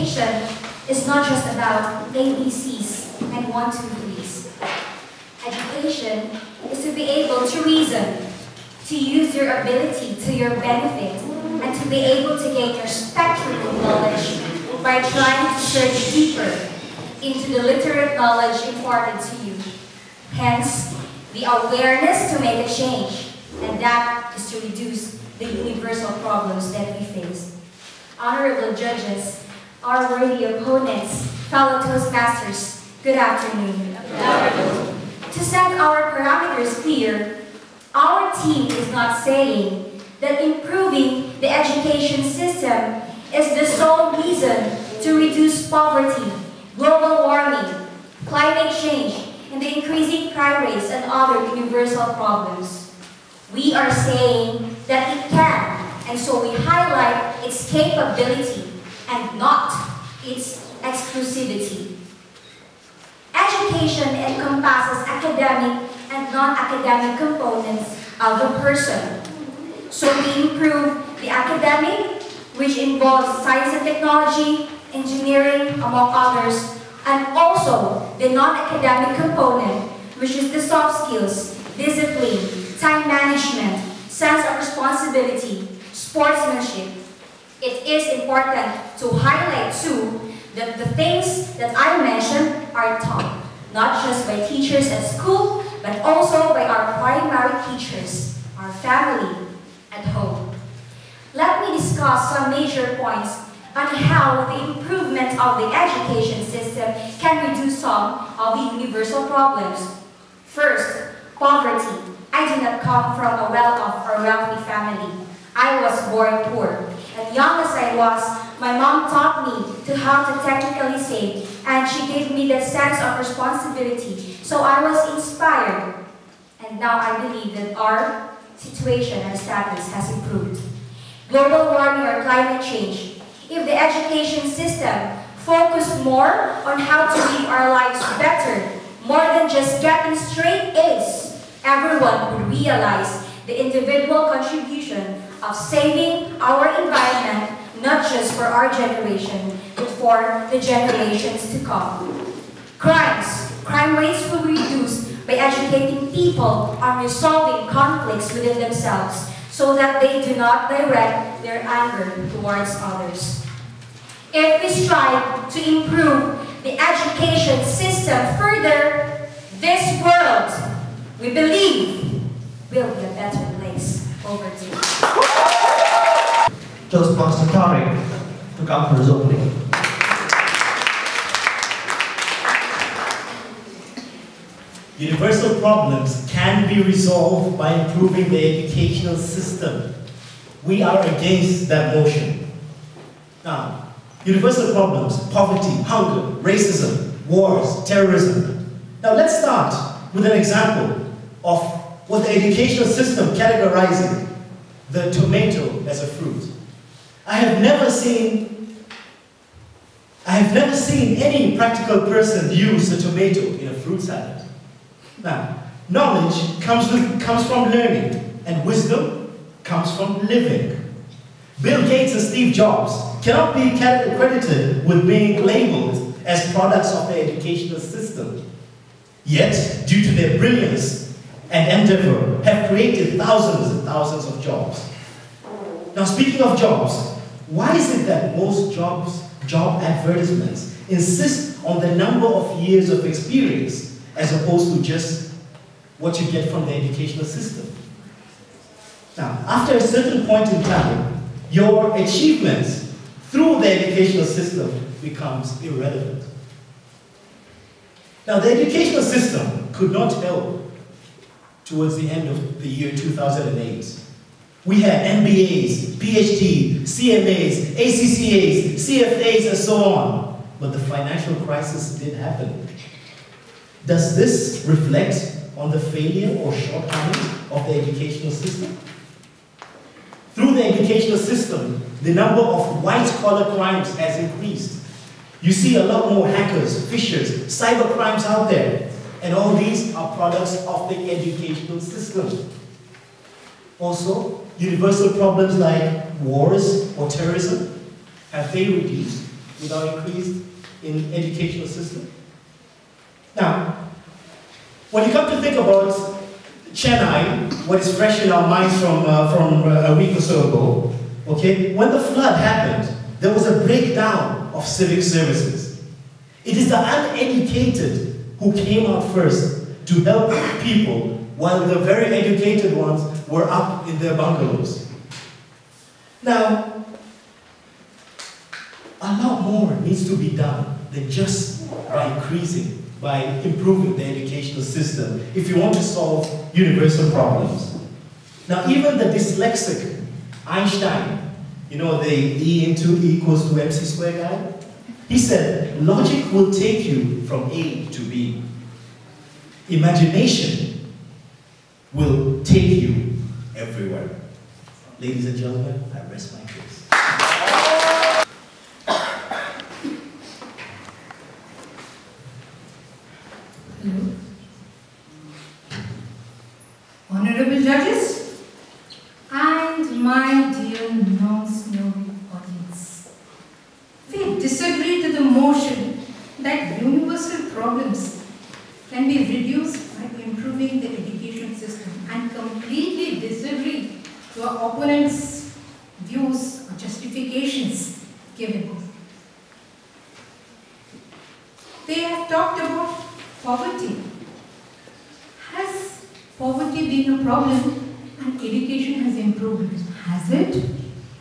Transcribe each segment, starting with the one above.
education is not just about ABCs and 1, 2, 3s. Education is to be able to reason, to use your ability to your benefit, and to be able to gain your spectrum of knowledge by trying to search deeper into the literate knowledge imparted to you. Hence, the awareness to make a change, and that is to reduce the universal problems that we face. Honorable judges, our worthy opponents, fellow Toastmasters, good afternoon. To set our parameters clear, our team is not saying that improving the education system is the sole reason to reduce poverty, global warming, climate change, and the increasing crime rates and other universal problems. We are saying that it can, and so we highlight its capability and not its exclusivity. Education encompasses academic and non-academic components of a person. So we improve the academic, which involves science and technology, engineering, among others, and also the non-academic component, which is the soft skills, discipline, time management, sense of responsibility, sportsmanship. It is important to highlight too that the things that I mentioned are taught, not just by teachers at school, but also by our primary teachers, our family, at home. Let me discuss some major points on how the improvement of the education system can reduce some of the universal problems. First, poverty. I do not come from a well-off or wealthy family. I was born poor. And young as I was, my mom taught me to how to technically save, and she gave me that sense of responsibility. So I was inspired. And now I believe that our situation and status has improved. Global warming or climate change. If the education system focused more on how to live our lives better, more than just getting straight A's, everyone would realize the individual contribution of saving our environment, not just for our generation, but for the generations to come. Crime rates will be reduced by educating people on resolving conflicts within themselves so that they do not direct their anger towards others. If we strive to improve the education system further, this world, we believe, will be a better place. Over to you. Toastmaster Tariq took up his opening. Universal problems can be resolved by improving the educational system. We are against that motion. Now, universal problems, poverty, hunger, racism, wars, terrorism. Now let's start with an example of what the educational system categorizing the tomato as a fruit. I have never seen any practical person use a tomato in a fruit salad. Now, knowledge comes from learning, and wisdom comes from living. Bill Gates and Steve Jobs cannot be credited with being labeled as products of the educational system. Yet, due to their brilliance and endeavor, have created thousands and thousands of jobs. Now, speaking of jobs, why is it that most job advertisements insist on the number of years of experience as opposed to just what you get from the educational system? Now, after a certain point in time, your achievements through the educational system becomes irrelevant. Now, the educational system could not help towards the end of the year 2008. We had MBAs, PhDs, CMAs, ACCAs, CFAs, and so on. But the financial crisis did happen. Does this reflect on the failure or shortcomings of the educational system? Through the educational system, the number of white-collar crimes has increased. You see a lot more hackers, phishers, cyber crimes out there. And all these are products of the educational system. Also, universal problems like wars or terrorism, have they reduced? with our increase in educational system? Now, when you come to think about Chennai, what is fresh in our minds from a week or so ago, okay, when the flood happened, there was a breakdown of civic services. It is the uneducated who came out first to help people, while the very educated ones were up in their bungalows. Now, a lot more needs to be done than just by improving the educational system if you want to solve universal problems. Now, even the dyslexic Einstein, you know, the E into E equals to MC squared guy, he said, logic will take you from A to B. Imagination will take you everywhere. Ladies and gentlemen, I rest my case. Hello. Honorable judges and my dear non-snowy audience, we disagree to the motion that universal problems can be reduced by improving the education system, and completely disagree to our opponents' views or justifications given. They have talked about poverty. Has poverty been a problem and education has improved it? Has it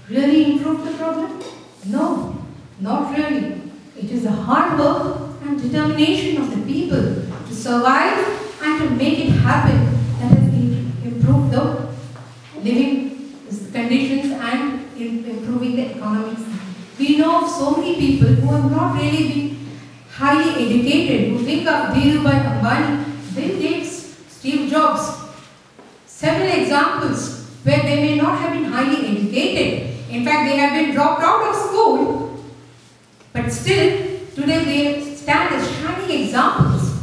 really improved the problem? No, not really. It is the hard work and determination of the people to survive and to make it happen that has improved the living conditions and improving the economics. We know of so many people who have not really been highly educated, who think of Dhirubhai Ambani, Bill Gates, Steve Jobs. Several examples where they may not have been highly educated. In fact, they have been dropped out of school, but still, today they stand as shining examples.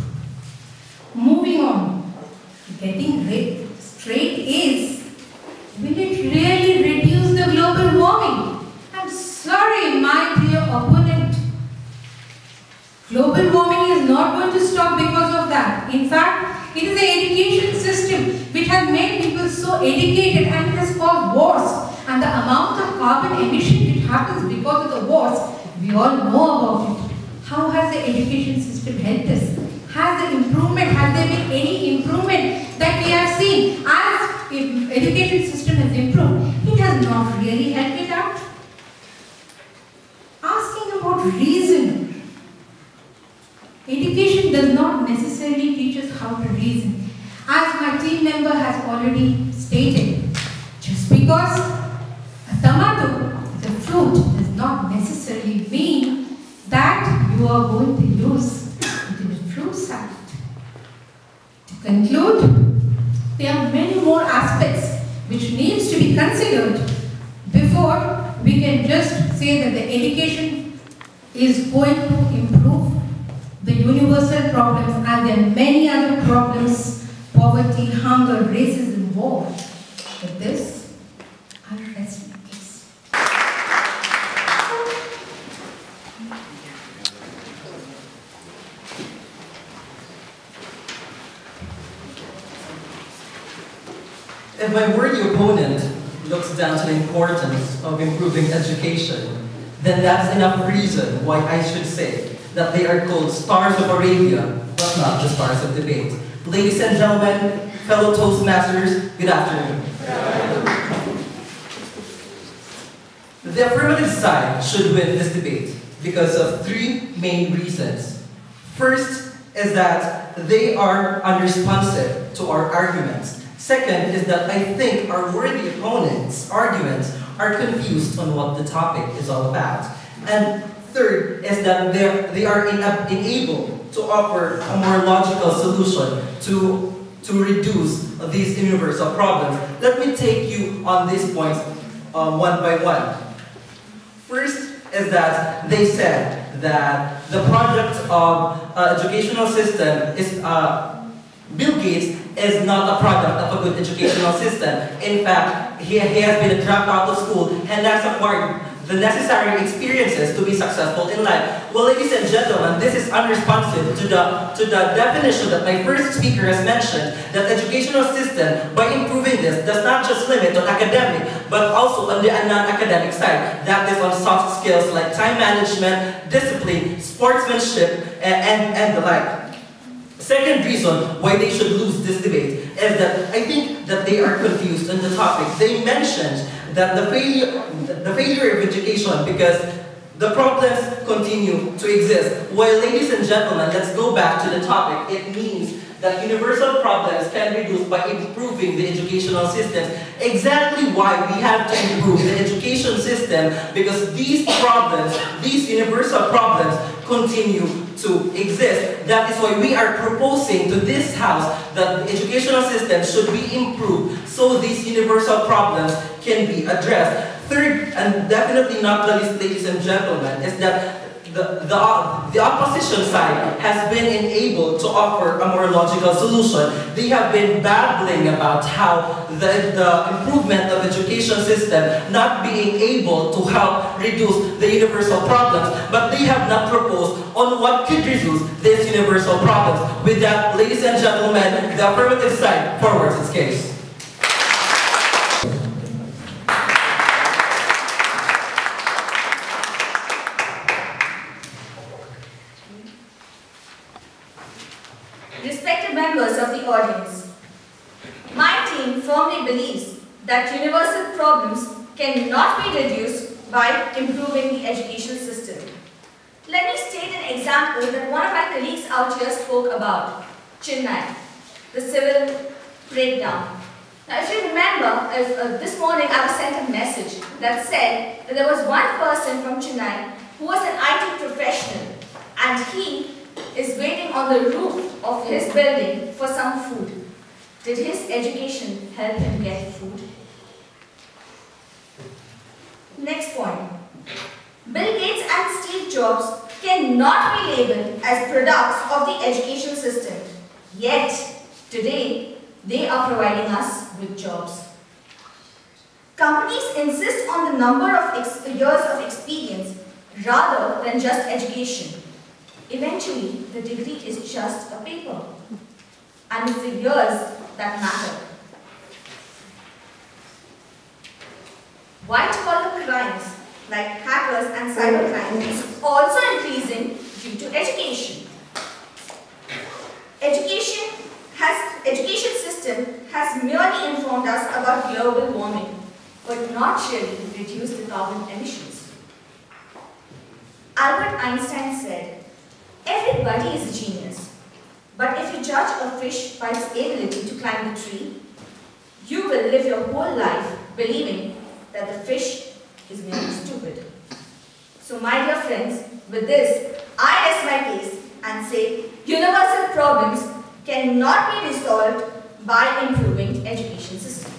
Moving on, getting straight is, will it really reduce the global warming? I'm sorry, my dear opponent. Global warming is not going to stop because of that. In fact, it is the education system which has made people so educated, and it has caused wars. And the amount of carbon emission which happens because of the wars, we all know about it. How has the education system helped us? Has there been any improvement that we have seen? As if education system has improved, it has not really helped it out. Asking about reason. Education does not necessarily teach us how to reason. As my team member has already stated, just because a tomato is a fruit does not necessarily mean that you are going to use it in a fruit salad. To conclude, there are many more aspects which needs to be considered before we can just say that the education is going to improve the universal problems, and there are many other problems: poverty, hunger, racism, war. But this, I'll rest my case. If my worthy opponent looks down to the importance of improving education, then that's enough reason why I should say that they are called stars of Arabia, but not the stars of debate. Ladies and gentlemen, fellow Toastmasters, good afternoon. The affirmative side should win this debate because of three main reasons. First is that they are unresponsive to our arguments. Second is that I think our worthy opponents' arguments are confused on what the topic is all about. And third is that they are unable to offer a more logical solution to reduce these universal problems. Let me take you on these points one by one. First is that they said that the project of educational system is Bill Gates is not a product of a good educational system. In fact, he has been dropped out of school and has acquired the necessary experiences to be successful in life. Well, ladies and gentlemen, this is unresponsive to the definition that my first speaker has mentioned, that educational system, by improving this, does not just limit on academic, but also on the non-academic side. That is on soft skills like time management, discipline, sportsmanship, and the like. Second reason why they should lose this debate is that I think that they are confused on the topic. They mentioned that the failure of education because the problems continue to exist. Well, ladies and gentlemen, let's go back to the topic. It means that universal problems can be reduced by improving the educational system. Exactly why we have to improve the education system, because these problems, these universal problems, continue to exist. That is why we are proposing to this house that the educational system should be improved so these universal problems can be addressed. Third, and definitely not the least, ladies and gentlemen, is that the opposition side has been unable to offer a more logical solution. They have been babbling about how the improvement of education system not being able to help reduce the universal problems, but they have not proposed on what could reduce these universal problems. With that, ladies and gentlemen, the affirmative side forwards its case. Respected members of the audience, my team firmly believes that universal problems cannot be reduced by improving the education system. Let me state an example that one of my colleagues out here spoke about, Chennai, the civil breakdown. Now, if you remember, this morning I was sent a message that said that there was one person from Chennai who was an IT professional and he is waiting on the roof of his building for some food. Did his education help him get food? Next point. Bill Gates and Steve Jobs cannot be labeled as products of the education system. Yet, today, they are providing us with jobs. Companies insist on the number of years of experience rather than just education. Eventually, the degree is just a paper, and it's the years that matter. White-collar crimes like hackers and cybercrime is also increasing due to education. Education system has merely informed us about global warming, but not really reduced the carbon emissions. Albert Einstein said, "Everybody is a genius, but if you judge a fish by its ability to climb the tree, you will live your whole life believing that the fish is merely stupid." So my dear friends, with this, I rest my case and say universal problems cannot be resolved by improving education system.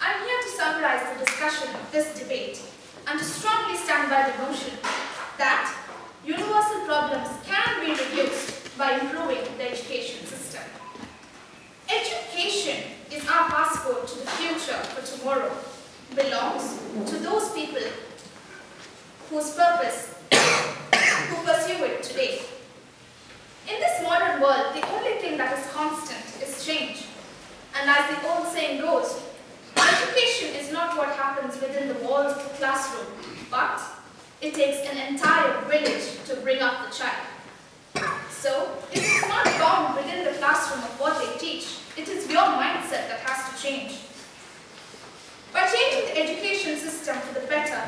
I'm here to summarize the discussion of this debate and to strongly stand by the notion that universal problems can be reduced by improving the education system. Education is our passport to the future for tomorrow, belongs to those people whose purpose, who pursue it today. In this modern world, the only thing that is constant is change. And as the old saying goes, education is not what happens within the walls of the classroom, but it takes an entire village to bring up the child. So, it is not bound within the classroom of what they teach. It is your mindset that has to change. By changing the education system for the better,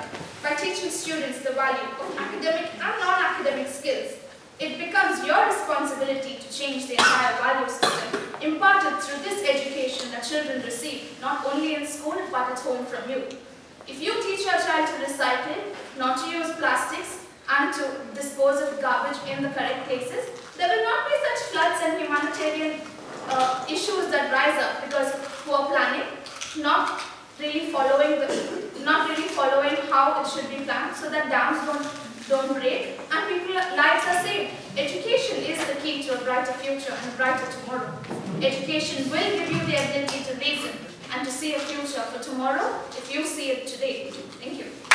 by teaching students the value of academic and non-academic skills, it becomes your responsibility to change the entire value system imparted through this education that children receive, not only in school but at home from you. If you teach your child to recycle, not to use plastics, and to dispose of garbage in the correct places, there will not be such floods and humanitarian issues that rise up because poor planning, not really following how it should be planned so that dams don't break and people's lives are saved. Education is the key lead to a brighter future and a brighter tomorrow. Education will give you the ability to reason and to see a future for tomorrow if you see it today. Thank you.